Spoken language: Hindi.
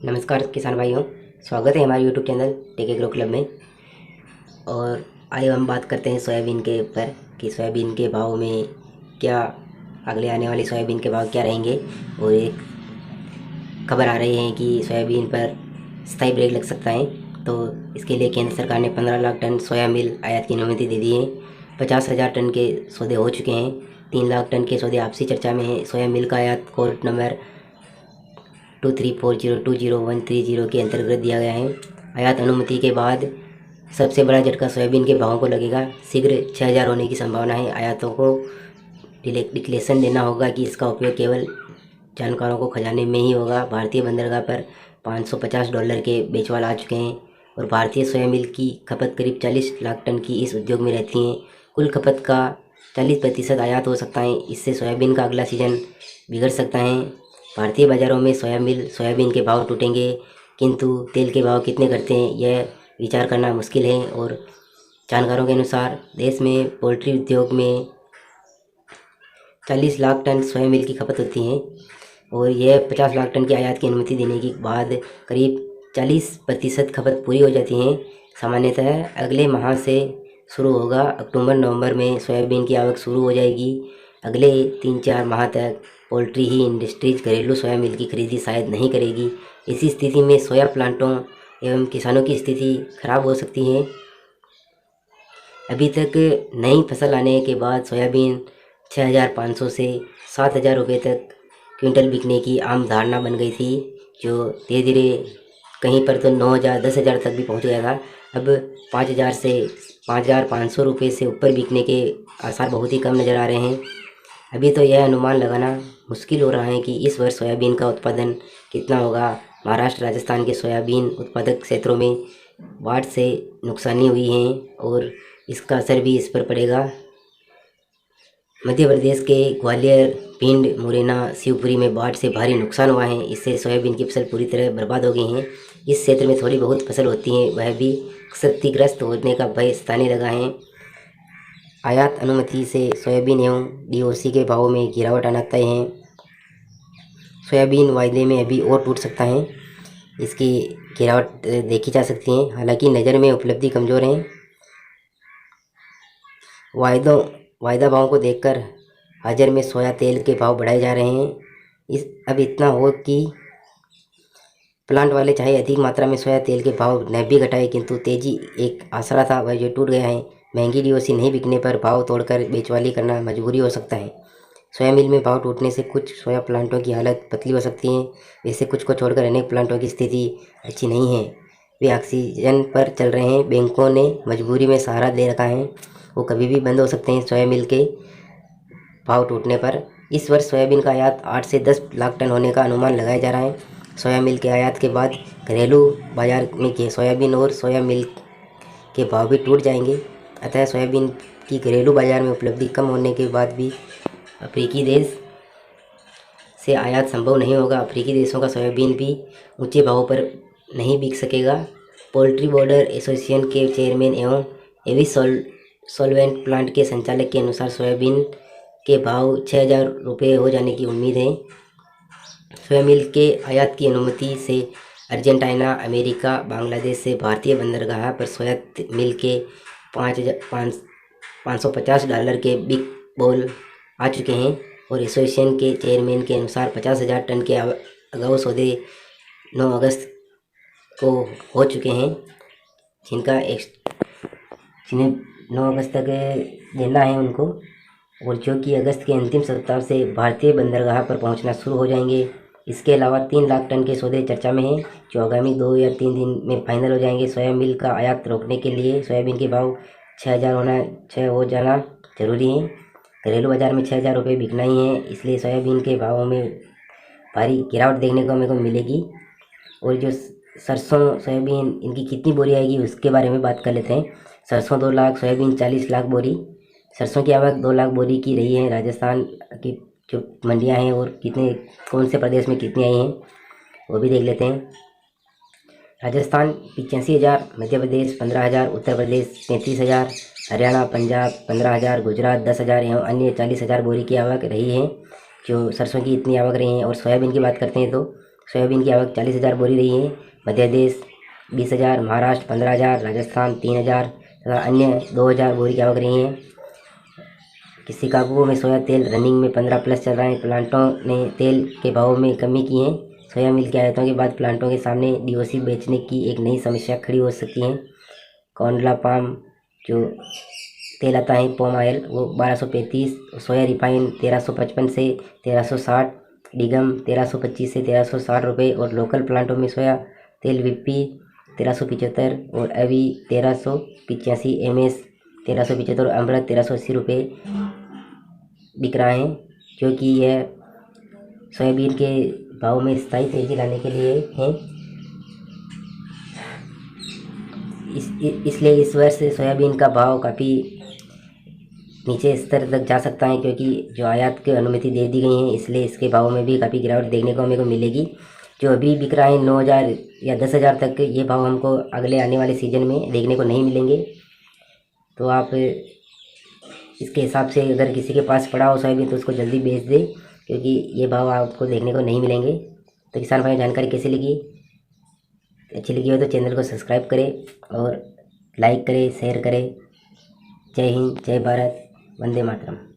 नमस्कार किसान भाइयों, स्वागत है हमारे YouTube channel tech agro club में। और आइए हम बात करते हैं सोयाबीन के ऊपर कि सोयाबीन के भाव में क्या अगले आने वाले सोयाबीन के भाव क्या रहेंगे। और एक खबर आ रही है कि सोयाबीन पर स्थायी ब्रेक लग सकता है, तो इसके लिए केंद्र सरकार ने 15 लाख टन सोया मिल आयात की अनुमति दे दी है। 50,000 टन के सौदे हो चुके हैं। 3 लाख टन के सौदे आपसी चर्चा में है। सोया मिल का आयात कोड नंबर 234020130 के अंतर्गत दिया गया है। आयात अनुमति के बाद सबसे बड़ा झटका सोयाबीन के भावों को लगेगा। शीघ्र 6,000 होने की संभावना है। आयातों को डिक्लेरेशन देना होगा कि इसका उपयोग केवल जानकारों को खजाने में ही होगा। भारतीय बंदरगाह पर $550 के बेचवाल आ चुके हैं और भारतीय सोया मिल की खपत करीब 40 लाख टन की इस उद्योग में रहती है। कुल खपत का 40% आयात हो सकता है। इससे सोयाबीन का अगला सीजन बिगड़ सकता है। भारतीय बाज़ारों में सोयाबीन के भाव टूटेंगे, किंतु तेल के भाव कितने घटते हैं यह विचार करना मुश्किल है। और जानकारों के अनुसार देश में पोल्ट्री उद्योग में 40 लाख टन सोया मिल की खपत होती है और यह 50 लाख टन की आयात की अनुमति देने के बाद करीब 40% खपत पूरी हो जाती है। सामान्यतः अगले माह से शुरू होगा। अक्टूबर नवंबर में सोयाबीन की आवक शुरू हो जाएगी। अगले 3-4 माह तक पोल्ट्री ही इंडस्ट्रीज घरेलू सोया मिल की खरीदी शायद नहीं करेगी। इसी स्थिति में सोया प्लांटों एवं किसानों की स्थिति खराब हो सकती है। अभी तक नई फसल आने के बाद सोयाबीन 6,500 से 7,000 रुपये तक क्विंटल बिकने की आम धारणा बन गई थी, जो धीरे धीरे कहीं पर तो 9,000 10,000 तक भी पहुंच गया था। अब 5,000 से 5,500 रुपये से ऊपर बिकने के आसार बहुत ही कम नज़र आ रहे हैं। अभी तो यह अनुमान लगाना मुश्किल हो रहा है कि इस वर्ष सोयाबीन का उत्पादन कितना होगा। महाराष्ट्र राजस्थान के सोयाबीन उत्पादक क्षेत्रों में बाढ़ से नुकसानी हुई है और इसका असर भी इस पर पड़ेगा। मध्य प्रदेश के ग्वालियर, भिंड, मुरैना, शिवपुरी में बाढ़ से भारी नुकसान हुआ है। इससे सोयाबीन की फसल पूरी तरह बर्बाद हो गई है। इस क्षेत्र में थोड़ी बहुत फसल होती है, वह भी क्षतिग्रस्त होने का भय स्थानीय लगा है। आयात अनुमति से सोयाबीन एवं डीओसी के भावों में गिरावट आना तय है। सोयाबीन वायदे में अभी और टूट सकता है। इसकी गिरावट देखी जा सकती है, हालांकि नज़र में उपलब्धि कमज़ोर है। वायदा भावों को देखकर हाजिर में सोया तेल के भाव बढ़ाए जा रहे हैं। अब इतना हो कि प्लांट वाले चाहे अधिक मात्रा में सोया तेल के भाव न भी घटाए, किंतु तेजी एक आसरा था वह जो टूट गया है। महंगी डीओसी नहीं बिकने पर भाव तोड़कर बेचवाली करना मजबूरी हो सकता है। सोया मिल में भाव टूटने से कुछ सोया प्लांटों की हालत पतली हो सकती है। वैसे कुछ को छोड़कर अनेक प्लांटों की स्थिति अच्छी नहीं है। वे ऑक्सीजन पर चल रहे हैं। बैंकों ने मजबूरी में सहारा दे रखा है, वो कभी भी बंद हो सकते हैं। सोया मिल के भाव टूटने पर इस वर्ष सोयाबीन का आयात 8 से 10 लाख टन होने का अनुमान लगाया जा रहा है। सोया मिल के आयात के बाद घरेलू बाजार में के सोयाबीन और सोया मिल के भाव भी टूट जाएंगे। अतः सोयाबीन की घरेलू बाजार में उपलब्धि कम होने के बाद भी अफ्रीकी देश से आयात संभव नहीं होगा। अफ्रीकी देशों का सोयाबीन भी ऊंचे भावों पर नहीं बिक सकेगा। पोल्ट्री बॉर्डर एसोसिएशन के चेयरमैन एवं एवी सॉल्वेंट प्लांट के संचालक के अनुसार सोयाबीन के भाव 6,000 रुपये हो जाने की उम्मीद है। सोया मिल के आयात की अनुमति से अर्जेंटीना, अमेरिका, बांग्लादेश से भारतीय बंदरगाह पर सोया मिल के $550 के बिग बॉल आ चुके हैं और एसोसिएशन के चेयरमैन के अनुसार 50,000 टन के अगाऊ सौदे 9 अगस्त को हो चुके हैं, जिन्हें 9 अगस्त तक देना है उनको, और जो कि अगस्त के अंतिम सप्ताह से भारतीय बंदरगाह पर पहुंचना शुरू हो जाएंगे। इसके अलावा 3 लाख टन के सौदे चर्चा में हैं, जो आगामी 2 या 3 दिन में फाइनल हो जाएंगे। सोया मिल का आयात रोकने के लिए सोयाबीन के भाव 6 हो जाना जरूरी है। घरेलू बाजार में 6,000 रुपये बिकना ही है, इसलिए सोयाबीन के भावों में भारी गिरावट देखने को हमें को मिलेगी। और जो सरसों, सोयाबीन, इनकी कितनी बोरी आएगी उसके बारे में बात कर लेते हैं। सरसों 2 लाख, सोयाबीन 40 लाख बोरी। सरसों की आवक 2 लाख बोरी की रही है। राजस्थान की जो मंडियां हैं और कौन से प्रदेश में कितनी आई हैं वो भी देख लेते हैं। राजस्थान 85,000, मध्य प्रदेश 15,000, उत्तर प्रदेश 35,000, हरियाणा, पंजाब 15,000, गुजरात 10,000 एवं अन्य 40,000 बोरी की आवक रही है। जो सरसों की इतनी आवक रही है। और सोयाबीन की बात करते हैं तो सोयाबीन की आवक 40,000 बोरी रही है। मध्य प्रदेश 20,000, महाराष्ट्र 15,000, राजस्थान 3,000 तथा अन्य 2,000 बोरी की आवक रही है। कि शिकागो में सोया तेल रनिंग में 15+ चल रहा है। प्लांटों ने तेल के भाव में कमी की है। सोया मिल के आयातों के बाद प्लांटों के सामने डीओसी बेचने की एक नई समस्या खड़ी हो सकती है। कॉन्डला पाम जो तेल आता है पॉम ऑयल वो 1235, सोया रिफाइन 1355 से 1360, डिगम 1325 से 1360 रुपये और लोकल प्लांटों में सोया तेल विप्पी 1375 और अभी 1385 MS 1375 और अमृत 1380 रुपये बिक रहा है, क्योंकि यह सोयाबीन के भाव में स्थायी तेजी लाने के लिए है। इसलिए इस वर्ष सोयाबीन का भाव काफ़ी नीचे स्तर तक जा सकता है, क्योंकि जो आयात की अनुमति दे दी गई है, इसलिए इसके भाव में भी काफ़ी गिरावट देखने को हमें को मिलेगी। जो अभी बिक रहा है 9,000 या 10,000 तक, ये भाव हमको अगले आने वाले सीजन में देखने को नहीं मिलेंगे। तो आप इसके हिसाब से अगर किसी के पास पड़ा हो सोयाबीन तो उसको जल्दी बेच दे, क्योंकि ये भाव आपको देखने को नहीं मिलेंगे। तो किसान भाई जानकारी कैसी लगी? अच्छी लगी हो तो चैनल को सब्सक्राइब करें और लाइक करें, शेयर करें। जय हिंद, जय भारत, वंदे मातरम।